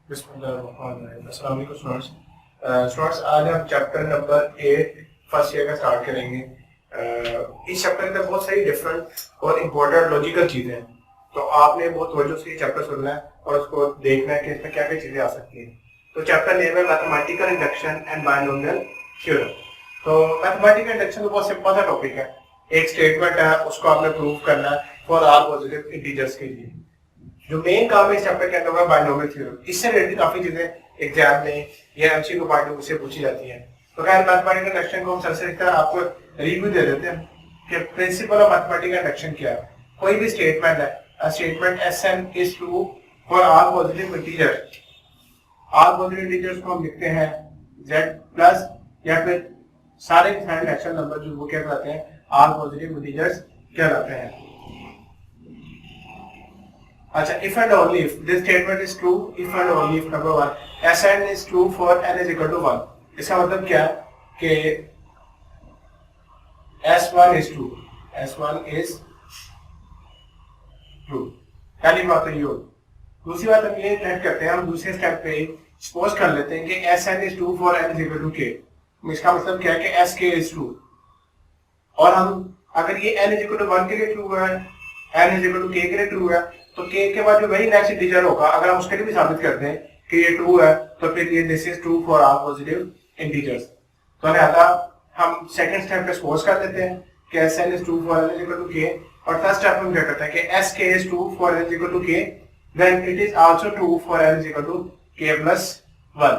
अस्सलाम वालेकुम students. Students आज हम चैप्टर नंबर 8 फर्स्ट ईयर का स्टार्ट करेंगे। इस चैप्टर के अंदर बहुत सारी डिफरेंट और इम्पोर्टेंट लॉजिकल चीज़ें हैं, तो आपने बहुत तवज्जो से ये चैप्टर सुनना है और उसको देखना है कि इसमें क्या क्या चीज़ें आ सकती हैं। तो चैप्टर नेम है mathematical induction and binomial theorem. तो मैथमेटिकल इंडक्शन तो बहुत सिंपल सा टॉपिक है। एक स्टेटमेंट है, उसको आपने प्रूव करना है फॉर ऑल पॉजिटिव इंटीजर्स के लिए। जो मेन काम है इस चैप्टर के अंदर होगा बायनोमियल थ्योरम। इससे रिलेटेड काफी चीजें एग्जाम में या एमसीक्यू पार्ट में उससे पूछी जाती हैं। तो खैर मैथमेटिकल इंडक्शन को हम सबसे इस तरह आपको रिव्यू दे देते हैं कि प्रिंसिपल ऑफ मैथमेटिकल इंडक्शन क्या है। कोई भी स्टेटमेंट है, a statement Sn is true for all positive integers. All positive integers को हम लिखते हैं z प्लस, या फिर सारे के सारे नेचुरल नंबर जो वो क्या कहलाते हैं, ऑल पॉजिटिव इंटीजर्स कहलाते हैं। अच्छा, if and only if this statement is true, if and only if number one, Sn is true for n is equal to 1। इसका मतलब क्या है कि S1 is true, S1 is true। पहली बात तो ये हो। दूसरी बात हम ये टेस्ट करते हैं, हम दूसरे स्टेप पे सपोज कर लेते हैं कि Sn is true for n is equal to k। इसका मतलब क्या है कि Sk is true, और हम अगर ये n is equal to 1 के लिए ट्रू है, n is equal to k के लिए ट्रू है, तो k के बाद जो वही नेक्स्ट इंटीजर होगा अगर हम उसके लिए भी साबित करते हैं कि ये ट्रू है, तो फिर ये this is true for all positive integers. तो लिहाजा हम सेकंड स्टेप पे सपोज कर देते हैं कि Sn is true for n is equal to k, और थर्ड स्टेप में क्या करते हैं कि Sk is true for n is equal to k, then it is also true for n is equal to k plus 1।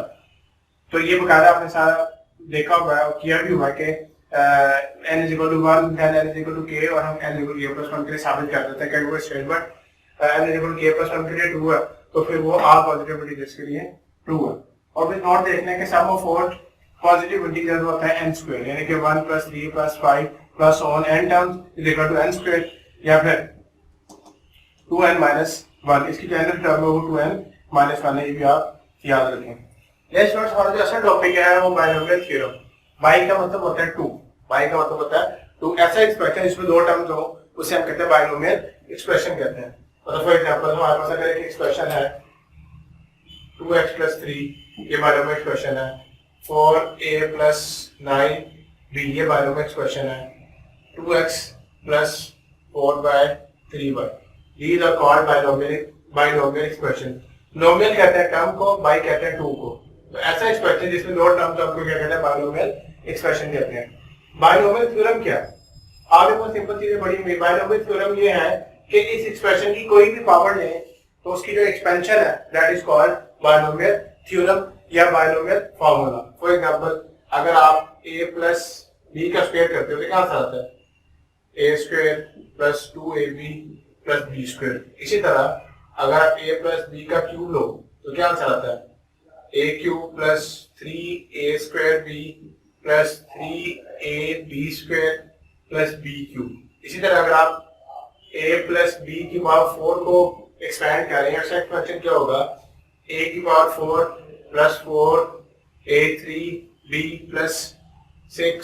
तो ये बकायदा आपने सारा देखा हुआ है और किया भी हुआ है कि n is equal to 1 then n is equal to k, और हम n is equal to k plus 1 के लिए साबित कर देते हैं कि वो statement n is equal to k plus 1 के लिए ट्रू है, तो फिर वो ऑल पॉजिटिव इंटीजर्स के लिए ट्रू है। और फिर नोट देखना है कि सम ऑफ ऑल पॉजिटिव इंटीजर्स होता है n स्क्वायर, यानी कि 1 plus 3 plus 5 plus on n terms is equal to n square, या फिर 2n minus 1। इसकी जो nth टर्म है वो 2n minus 1 है, ये भी आप याद रखें। नेक्स्ट वर्ड हमारा जो असल टॉपिक है वो बायनोमियल थ्योरम। बाई का मतलब होता है 2, बाई का मतलब होता है 2। ऐसा एक्सप्रेशन जिसमें दो टर्म्स हो उसे हम कहते हैं बायनोमियल एक्सप्रेशन कहते हैं। मतलब फॉर एग्जांपल हमारे पास अगर एक एक्सप्रेशन है 2x plus 3, ये बायनोमियल एक्सप्रेशन है। 4a plus 9b, ये बायनोमियल एक्सप्रेशन है। 2x plus 4/3y, these are called binomial expression। नोमियल कहते हैं टर्म को, बाई कहते हैं 2 को। तो ऐसा एक्सप्रेशन जिसमें दो टर्म्स आपको क्या कहते हैं, बायनोमियल एक्सप्रेशन कहते हैं। बायनोमियल थ्योरम क्या है? आगे बहुत सिंपल चीजें बड़ी हुई। बायनोमियल थ्योरम ये है कि इस एक्सप्रेशन की कोई भी पावर लें तो उसकी जो एक्सपेंशन है that is called binomial theorem या बायनोमियल फार्मूला। फॉर एग्जांपल अगर आप a प्लस b का स्क्वायर करते हो तो क्या आता है, a square plus 2ab plus b square. इसी तरह अगर आप a प्लस b का क्यूब लो तो क्या आंसर आता है, a cube plus 3a square b plus 3ab square plus b cube. इसी तरह अगर आप a प्लस b की पावर 4 को एक्सपैंड करें, उसका एक्सपेंशन क्या होगा, a की power 4 plus 4 a3b plus 6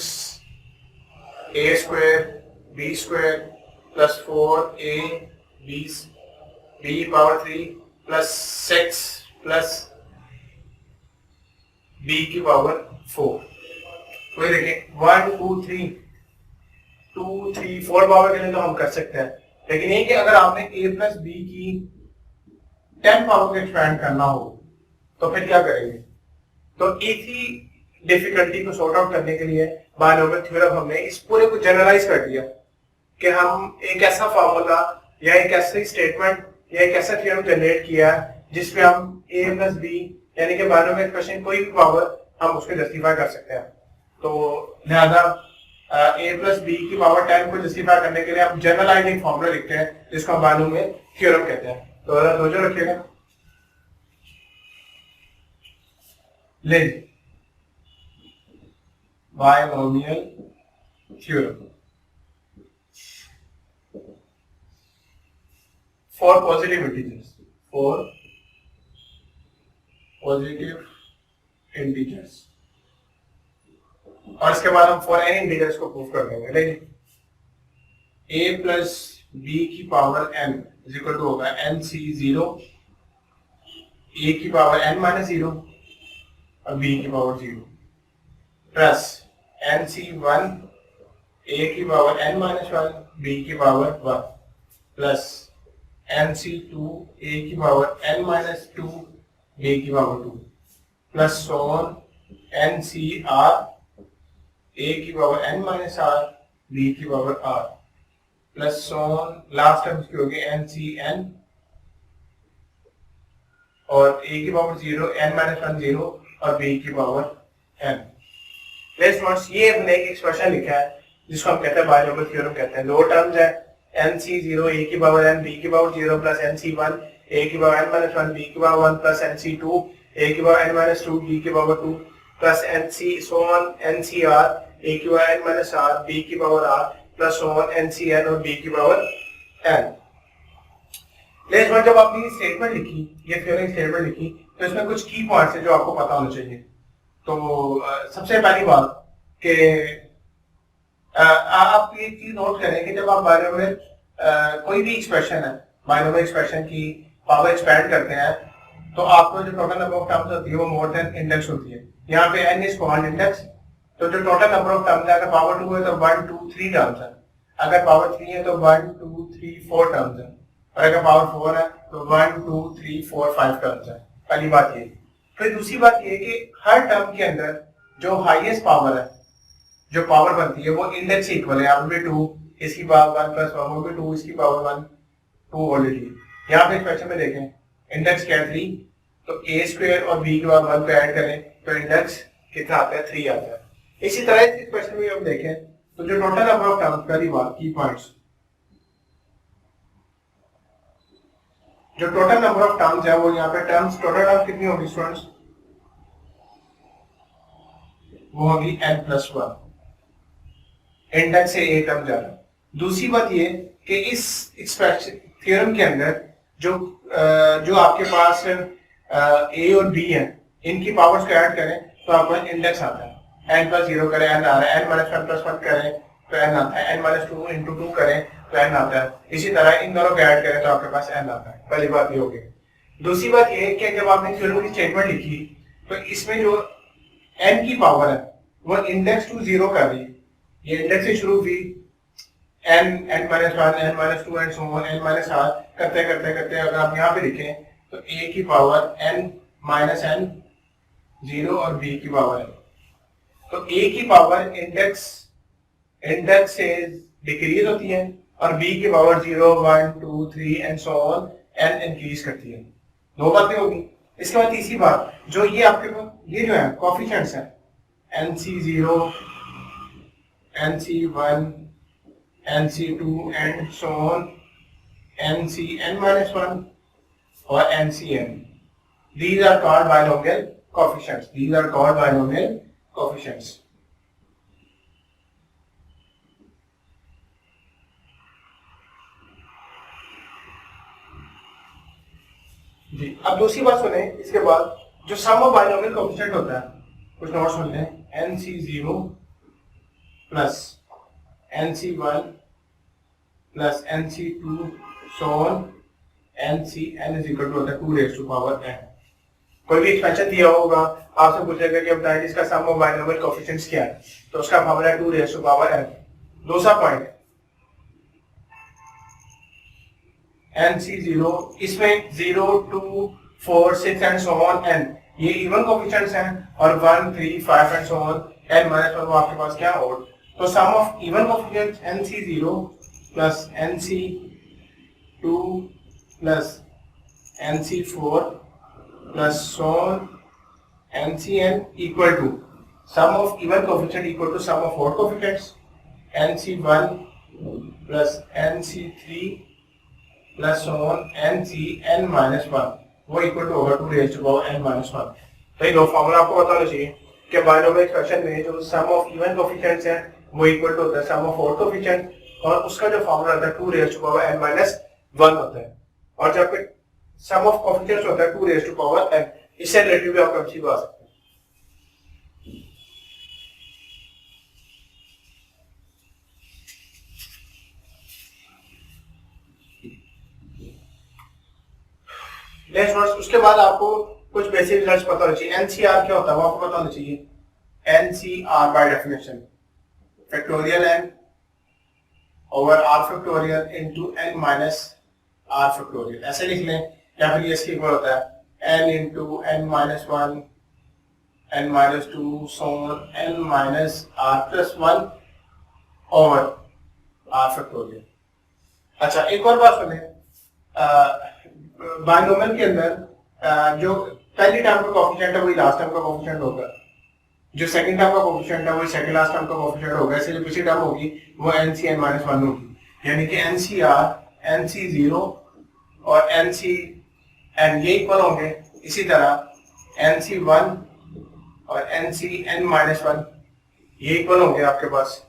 a square b square plus 4 a b power 3 plus 6 plus b की पावर 4। तो ये देखिए 1 2 3 2 3 4 पावर के लिए तो हम कर सकते हैं, लेकिन ये कि अगर आपने a प्लस बी की 10 पावर को एक्सपैंड करना हो तो फिर क्या करेंगे। तो इसी डिफिकल्टी को सॉर्ट आउट करने के लिए बायनोमियल थ्योरम हमने इस पूरे को जनरलाइज कर दिया कि हम एक ऐसा फार्मूला या एक ऐसी स्टेटमेंट या एक ऐसा थ्योरम जनरेट किया जिसमें हम a प्लस बी यानी कि बायनोमियल एक्सप्रेशन कोई भी पावर हम उसको जस्टिफाई कर सकते हैं। तो लिहाजा a प्लस बी की पावर 10 को जस्टिफाई करने के लिए हम जनरलाइजिंग फॉर्मूला लिखते हैं जिसको हम बायनोमियल थ्योरम कहते हैं। तो सोचो रखिएगा, ले binomial theorem for positive integers, for positive integers, और इसके बाद हम फॉर एनी इंटीजर्स को प्रूव कर देंगे। लेकिन a प्लस b की power n is equal to होगा nc0 ए की पावर n माइनस 0 और b की पावर 0 प्लस nc1 a की पावर n माइनस 1 b की पावर 1 प्लस nc2 a की पावर n माइनस 2 b की power 2 plus so on ncr a की power n minus r b की power r plus so on last term की होगी ncn और a की पावर 0 n माइनस 1 0 और b की पावर n। लेट्स नोट्स ये हमने एक एक्सप्रेशन लिखा है जिसको हम कहते हैं बायनोमियल थ्योरम कहते हैं। दो टर्म्स है nc0 a की पावर n b की पावर 0 प्लस nc1 a की पावर n माइनस 1 b की पावर 1 प्लस nc2 a की पावर n माइनस 2 b की power 2 plus nc so on ncr a की power n minus r b की power r plus so on ncn और b की power n। Let's note जब आपने ये statement लिखी, ये थ्योरम स्टेटमेंट लिखी, तो इसमें कुछ की पॉइंट्स है जो आपको पता होना चाहिए। तो सबसे पहली बात कि आप ये चीज नोट करें कि जब आप बायनोमियल कोई भी एक्सप्रेशन है, बायनोमियल एक्सप्रेशन की पावर एक्सपैंड करते हैं तो आपको जो टोटल नंबर ऑफ टर्म्स होती है वो मोर देन इंडेक्स होती है। यहाँ पे n इज कॉल्ड इंडेक्स, तो जो टोटल नंबर ऑफ टर्म्स है अगर पावर 2 है तो 1 2 3 टर्म्स है, अगर पावर 3 है तो 1 2 3 4 टर्म्स है, और अगर पावर 4 है तो 1 2 3 4 5 टर्म्स है। पहली बात ये। फिर दूसरी बात ये कि हर टर्म के अंदर जो हाईएस्ट पावर है, जो पावर बनती है वो इंडेक्स से इक्वल है। यहाँ पे 2 इसकी पावर 1 प्लस 1 होगी 2 इसकी पावर 1 2 ऑलरेडी। यहाँ पे एक्सप्रेशन में देखें इंडेक्स क्या है 3, तो a स्क्वायर और b की पावर 1 पे ऐड करें तो इंडेक्स कितना आता है 3 आता है। इसी तरह इस क्वेश्चन में हम देखें तो जो टोटल नंबर ऑफ टर्म्स, पहली बात की पॉइंट्स, जो टोटल नंबर ऑफ टर्म्स है वो यहाँ पे टर्म्स टोटल टर्म्स कितनी होगी स्टूडेंट्स, वो होगी n प्लस 1, इंडेक्स से a टर्म जा रहा है। दूसरी बात ये कि इस एक्सप्रेशन थ्योरम के अंदर जो आपके पास a और b है इनकी पावर्स को ऐड करें तो आपको इंडेक्स आता है। n प्लस 0 करें n आ रहा है, n माइनस 1 प्लस 1 करें तो n आता है, n माइनस 2 इंटू 2 करें तो n आता है। इसी तरह इन दोनों को ऐड करें तो आपके पास n आता है। पहली बात ये होगी। दूसरी बात ये है कि जब आपने थ्योरम की स्टेटमेंट लिखी तो इसमें जो n की पावर है वो इंडेक्स टू 0 कर रही है। ये इंडेक्स से शुरू हुई n minus 1 n minus 2 and so on n minus r करते करते करते अगर आप यहाँ पे लिखें तो a की पावर n माइनस n 0 और b की पावर n, तो a की पावर इंडेक्स से डिक्रीज होती है और b की power 0 1 2 3 and so on n increase करती है। दो बातें होगी। इसके बाद तीसरी बात, जो ये आपके पास ये जो है कोएफिशिएंट्स हैं nc0 nc1 nc2 and so on ncn minus 1 और ncn, these are called binomial coefficients. These are called binomial coefficients. जी, अब दूसरी बात सुने। इसके बाद जो सम ऑफ बायनोमियल कोएफिशिएंट होता है, कुछ नोट सुन लें, nc0 plus nc1 plus nc2 so on ncn is equal to होता है 2 रेज़ टू पावर n। कोई भी एक्सपेंशन दिया होगा, आपसे पूछेगा कि बताइए इसका सम ऑफ बायनोमियल कोएफिशिएंट्स क्या है, तो उसका फॉर्मूला है 2 रेज़ टू पावर n। दूसरा पॉइंट nc0, इसमें 0 2 4 6 एंड सो ऑन n ये इवन कोएफिशिएंट्स हैं और 1 3 5 and so on n minus 1 वो आपके पास क्या ऑड। तो sum of even coefficients nc0 plus nc2 plus nc4 plus so on ncn equal to sum of even coefficient equal to sum of odd coefficients nc1 plus nc3 plus on ncn minus 1 वो equal to होगा 2 raise to power n minus 1। तो ये दो formula आपको पता होना चाहिए कि बायनोमियल एक्सप्रेशन में जो सम ऑफ इवन कोएफिशिएंट्स है वो इक्वल टू होता है सम ऑफ ऑड कोएफिशिएंट, और उसका जो फॉर्मूला होता है 2 raise to power n minus 1 होता है। और जब सम ऑफ कोएफिशिएंट्स होता है 2 रेज़ टू पावर n, इससे रिलेटेड भी आप कभी भी आ सकते हैं। नेक्स्ट वर्स, उसके बाद आपको कुछ बेसिक रिजल्ट्स पता होना चाहिए। एनसीआर क्या होता है वो आपको पता होना चाहिए। NCR by definition factorial N over R factorial into N minus R factorial, ऐसे लिख लें, या फिर ये इसके इक्वल होता है N into N minus one N minus two so N minus R plus one over R factorial. अच्छा, एक और बात सुने, बाइनोमियल के अंदर जो पहली टर्म का कोएफिशिएंट है वही लास्ट टर्म का कोएफिशिएंट होगा, जो सेकंड टर्म का कोएफिशिएंट है वही सेकंड लास्ट टर्म का कोएफिशिएंट होगा, इसलिए जो पिछली टर्म होगी वो एनसीएन माइनस वन होगी, यानी कि एनसीआर एनसी जीरो और एनसी एन ये इक्वल होंगे। इसी तरह एनसी वन और एनसी एन माइनस वन ये इक्वल होंगे आपके पास।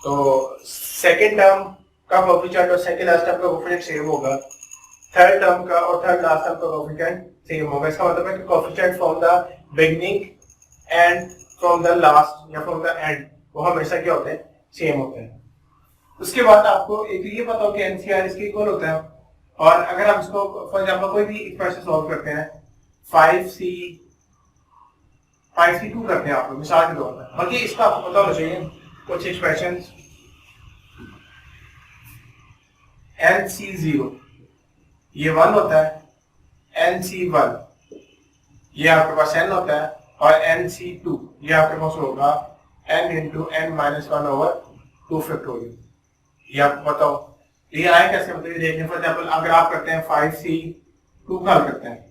तो सेकंड टर्म का कोएफिशिएंट और सेकंड लास्ट टर्म का कोएफिशिएंट सेम होगा, थर्ड टर्म का और थर्ड लास्ट टर्म का कोएफिशिएंट सेम होगा। इसका मतलब है कि coefficient from the beginning and from the last या फ्रॉम द एंड वो हमेशा क्या होते हैं, सेम होते हैं। उसके बाद आपको एक ये पता हो कि एनसीआर इसके इक्वल होता है, और अगर हम इसको फॉर एग्जांपल कोई भी इक्वेशन सॉल्व करते हैं 5c2 करते हैं आप लोग मिसाल के तौर पर, बाकी इसका आपको पता होना चाहिए कुछ एक्सप्रेशंस। nc0 ये 1 होता है, nc1 ये आपके पास n होता है, और nc2 ये आपके पास होगा n into N minus one over two factorial. ये आपको पता हो ये आए कैसे, मतलब देखने फॉर एग्जाम्पल अगर आप करते हैं 5c2 का हल करते हैं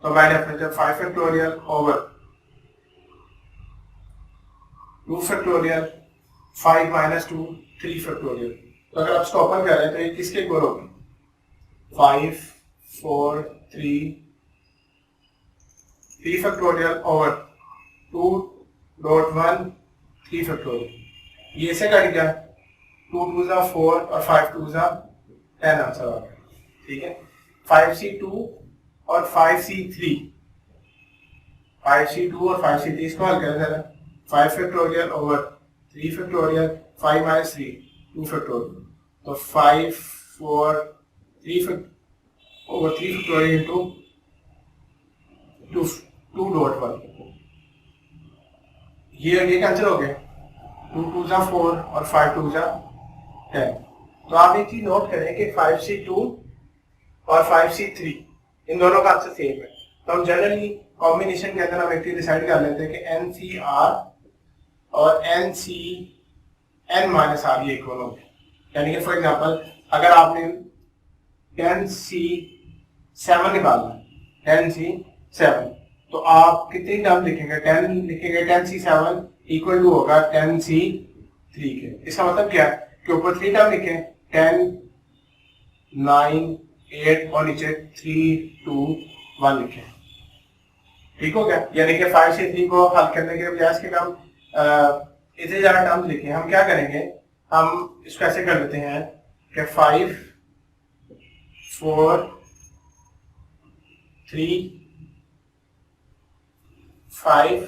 तो by definition 5 factorial over 2 factorial 5 minus 2 3 factorial. तो अगर आप इसको ओपन कर रहे हैं तो ये किसके इक्वल होगी, 5 4 3 फैक्टोरियल ओवर 2.1 3 फैक्टोरियल। ये ऐसे कट गया, 2 2 जा 4 और 5 2 जा 10 आंसर आ गया, ठीक है। 5c2 और 5c3 और 5c3 इसको हल करें जरा, 5 factorial over 3 factorial 5 minus 3 2 factorial, तो 5 4 3 ओवर 3 फैक्टोरियल इंटू 2.1, ये कैंसिल हो गए, 2 2 जा 4 और 5 2 जा 10। तो आप एक चीज नोट करें कि 5c2 और 5c3 इन दोनों का आंसर सेम है। तो हम जनरली कॉम्बिनेशन के अंदर हम एक चीज डिसाइड कर लेते हैं कि NCR और NCN माइनस आर ये इक्वल होंगे, यानी कि फॉर एग्जांपल अगर आपने 10c7 निकालना है 10c7 तो आप कितनी टर्म लिखेंगे, 10 लिखेंगे, 10c7 इक्वल टू होगा 10c3 के। इसका मतलब क्या है कि ऊपर 3 टर्म लिखें 10 9 8 और नीचे 3 2 1 लिखें, ठीक हो गया। यानी कि 5 से 3 को हल करने के बजाय इसके हम इतने ज्यादा टर्म लिखे, हम क्या करेंगे, हम इसको ऐसे कर लेते हैं कि 5 4 3 5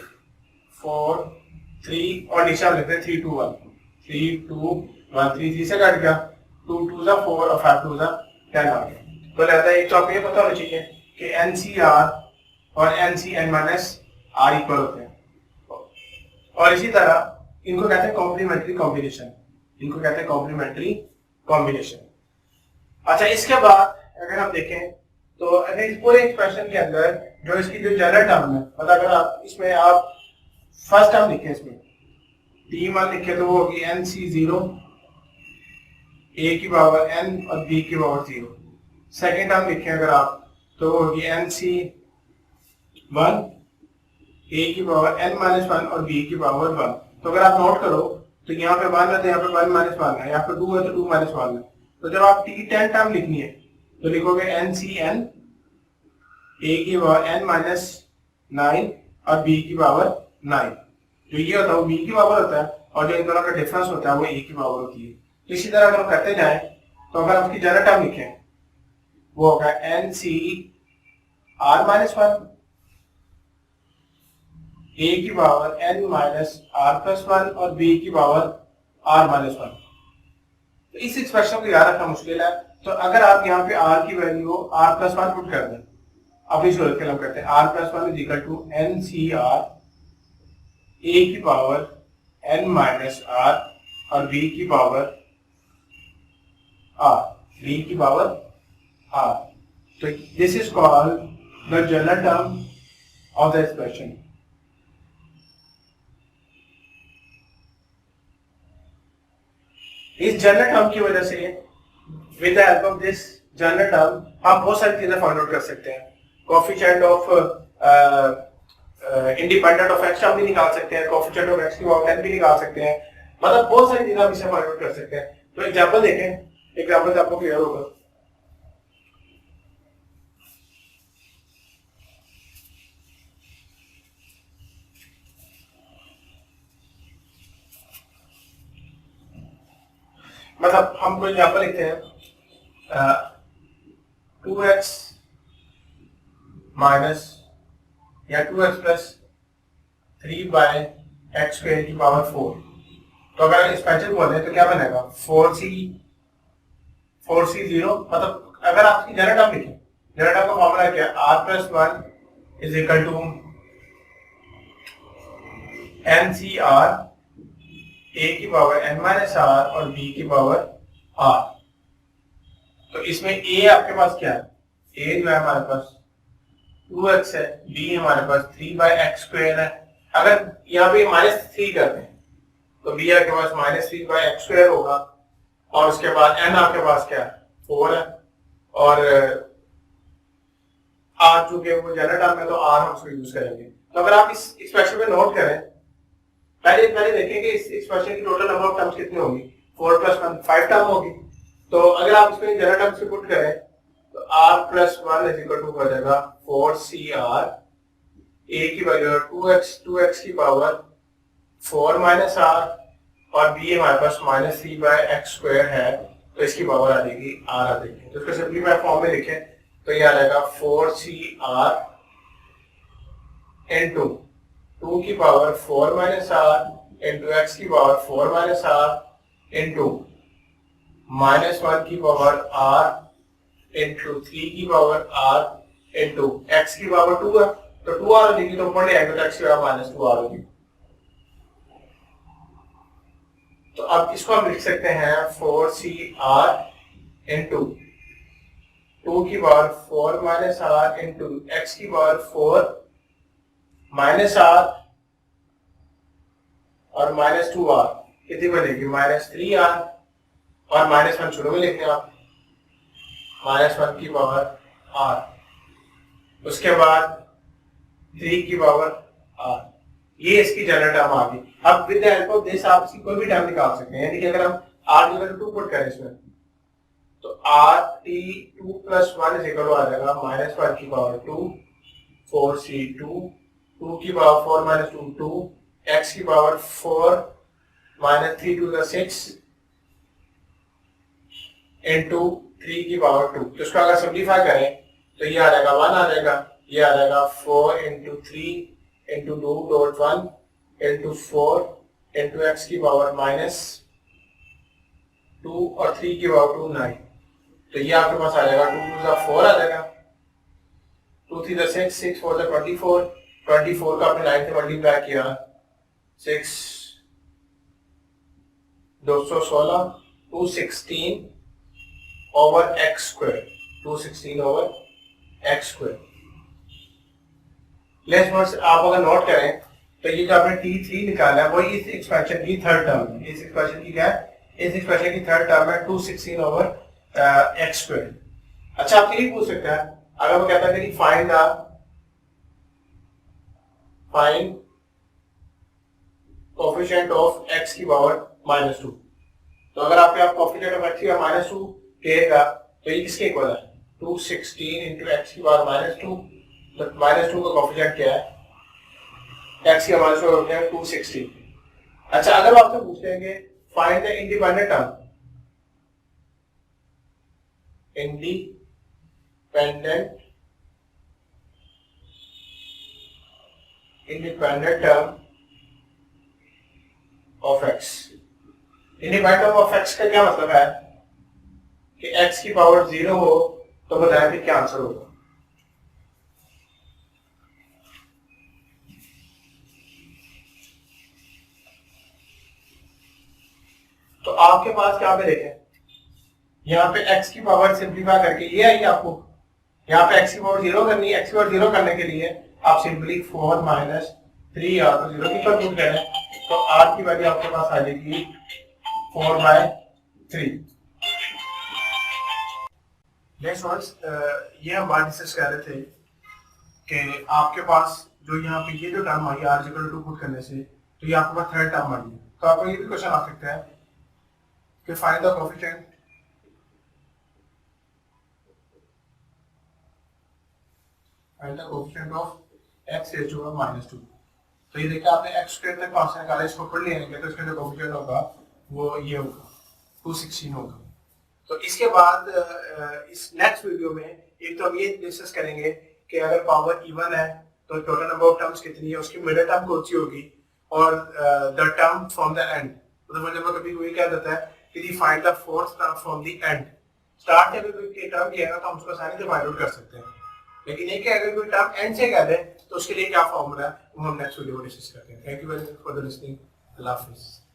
4 3 और नीचे हम लिखते हैं 3 2 1 3 2 1 3 3 से कट गया, 2 2 जा 4 और 5 2 जा 10 आ गया। तो रहता है एक तो आपको ये पता होना चाहिए कि NCR और NCN माइनस आर इक्वल होते हैं, और इसी तरह इनको कहते हैं कॉम्प्लीमेंट्री कॉम्बिनेशन, इनको कहते हैं कॉम्प्लीमेंट्री कॉम्बिनेशन। अच्छा, इसके बाद अगर हम देखें तो अगर इस पूरे एक्सप्रेशन के अंदर जो इसकी जो जनरल टर्म है, मतलब अगर आप इसमें आप फर्स्ट टर्म लिखें, इसमें T1 लिखे तो वो होगी NC0 A की पावर N और B की पावर 0। सेकेंड टर्म लिखें अगर आप तो वो होगी NC1 A की पावर N माइनस 1 और B की पावर 1। तो अगर आप नोट करो तो यहाँ पे 1 है तो यहाँ पे 1 माइनस 1 है, यहाँ पे 2 है तो 2 माइनस 1 है। तो जब आप T10 टर्म लिखनी है तो लिखोगे NCN A की पावर N माइनस 9 और B की पावर 9। जो ये होता है वो B की पावर होता है, और जो इन दोनों का डिफरेंस होता है वो A की पावर होती है। तो इसी तरह अगर हम करते जाएं तो अगर आपकी जनरल टर्म लिखें वो होगा NCR माइनस 1 A की power N minus R plus 1 और B की पावर R माइनस 1। तो इस एक्सप्रेशन को याद रखना मुश्किल है, तो अगर आप यहाँ पे R की वैल्यू R प्लस 1 पुट कर दें, अपनी सूरत के हम करते हैं r plus one is equal to N C R A की पावर n माइनस आर और b की पावर r, b की पावर r. तो this is called the general term of the expression. इस जनरल टर्म की वजह से with the help of this general term हम बहुत सारी चीजें फाइंड आउट कर सकते हैं. Coefficient of independent of X हम भी निकाल सकते हैं, कोएफिशिएंट ऑफ एक्स की पावर 10 भी निकाल सकते हैं. मतलब बहुत सारी चीजें हम इससे फाइंड आउट कर सकते हैं. तो एग्जांपल देखें, एग्जांपल से आपको क्लियर होगा. मतलब हम कोई एग्जांपल लिखते हैं 2x माइनस या 2x plus 3 by X square की पावर 4. तो अगर एक्सपेंशन बोले तो क्या बनेगा 4c 0. मतलब अगर आपकी जनरल टर्म लिखें, जनरल टर्म का फॉर्मूला क्या है, r plus one is equal to N C R A की पावर n माइनस आर और b की पावर r. तो इसमें a आपके पास क्या है, a जो है हमारे पास 2x है, b हमारे पास 3 बाय एक्स स्क्वायर है. अगर यहाँ पे माइनस 3 करते हैं तो b आपके पास माइनस 3 बाय एक्स स्क्वायर होगा और उसके बाद n आपके पास क्या है 4 है और r चूंकि वो जनरल टर्म है तो r हम उसको यूज करेंगे. तो अगर आप इस एक्सप्रेशन में नोट करें, पहले देखें कि इस एक्सप्रेशन की टोटल नंबर ऑफ टर्म्स कितनी होगी. 4 प्लस 1 5 टर्म होगी. तो अगर आप इसमें जनरल टर्म्स पुट करें तो r plus one is equal to हो जाएगा 4cr, a की वैल्यू 2x की पावर 4 माइनस r और b हमारे पास माइनस 3 बाय एक्स स्क्वायर है तो इसकी पावर आ जाएगी r आ जाएगी. तो इसको सिंपलीफाई फॉर्म में लिखें तो ये आ जाएगा 4cr इनटू 2 की power 4 minus r into x की power 4 minus r into minus 1 की पावर r इनटू 3 की पावर r इनटू x की पावर 2 है तो 2r हो जाएगी. तो ऊपर ले आएंगे तो x की पावर माइनस 2r होगी. तो अब इसको हम लिख सकते हैं 4cr इनटू 2 की power 4 minus r into x की पावर 4 माइनस r और माइनस 2r कितनी बनेगी माइनस 3r और माइनस 1 शुरू में लिखते हैं आप माइनस 1 की पावर r, उसके बाद 3 की पावर r. ये इसकी जनरल टर्म आ गई. अब with the help of this आप इसकी कोई भी टर्म निकाल सकते हैं. यानी कि अगर हम r इक्वल टू 2 पुट करें इसमें तो rt 2 प्लस 1 इज इक्वल आ जाएगा माइनस 1 की पावर 2 4c2 2 की पावर 4 माइनस 2 2 x की power 4 minus 3 to the 6 into 3 की पावर 2. तो इसको अगर सिंपलीफाई करें तो ये आ जाएगा 1 आ जाएगा, ये आ जाएगा 4 into 3 into 2 dot 1 into 4 into x की पावर माइनस 2 और 3 की पावर 2 9. तो ये आपके पास आ जाएगा 2 टू 4 आ जाएगा, 2 3 6 6 4 24 24 का आपने 9 से मल्टीप्लाई किया 6 216 216 over x square 216 over x square. Let's आप अगर नोट करें तो ये जो आपने t3 निकाला है वही इस एक्सप्रेशन की थर्ड टर्म है. इस एक्सप्रेशन की क्या है, इस एक्सप्रेशन की थर्ड टर्म है 216 ओवर एक्स स्क्वायर. अच्छा आप ये पूछ सकते हैं अगर वो कहता है कि फाइंड कोएफिशिएंट ऑफ x की पावर माइनस 2. तो अगर आपके आप कोएफिशिएंट ऑफ x की पावर माइनस 2 कहेगा तो ये किसके इक्वल है 216 इंटू एक्स की पावर माइनस 2. तो माइनस 2 का कोएफिशिएंट क्या है, x की पावर माइनस 216. अच्छा अगर वो आपसे पूछेंगे find the independent term, independent term of x. Independent term of x का क्या मतलब है कि x की पावर 0 हो तो बताएं फिर क्या आंसर होगा. आपके पास क्या पे देखें, यहाँ पे x की पावर सिंप्लीफाई करके ये आई आपको, यहाँ पे x की पावर 0 करनी है। x की पावर 0 करने के लिए आप सिंपली 4 माइनस 3 r को 0 की तरफ पुट करें, तो r की वैल्यू आपके पास आ जाएगी 4/3। नेक्स्ट वंस ये हम बात डिस्कस कर रहे थे कि आपके पास जो यहाँ पे ये जो टर्म आई r इक्वल टू पुट करने से, तो ये आपके पास थर्ड टर्म आई है। तो आपको ये भी क्वेश्चन आ सकता है कि find the coefficient of x raise to -2। तो ये देखिए आपने x स्क्वायर तक कांस्टेंट निकाला, इसको ऊपर ले आएंगे तो इसका जो कोएफिशिएंट होगा वो ये होगा 216 होगा। तो इसके बाद इस नेक्स्ट वीडियो में एक तो हम ये डिस्कस करेंगे कि अगर पावर इवन है तो टोटल नंबर ऑफ टर्म्स कितनी है, उसकी मिडिल टर्म कौन सी होगी, और the term from the end. मतलब जब कभी कोई क्या देता है कि find the fourth term from the end, start से कोई टर्म किया तो हम उसको आसानी से फाइंड आउट कर सकते हैं, लेकिन ये कि अगर कोई टर्म एंड से कह दे तो उसके लिए क्या फॉर्मूला है वो हम नेक्स्ट वीडियो में डिस्कस करते हैं। Thank you very much for the listening. अल्लाह हाफिज़।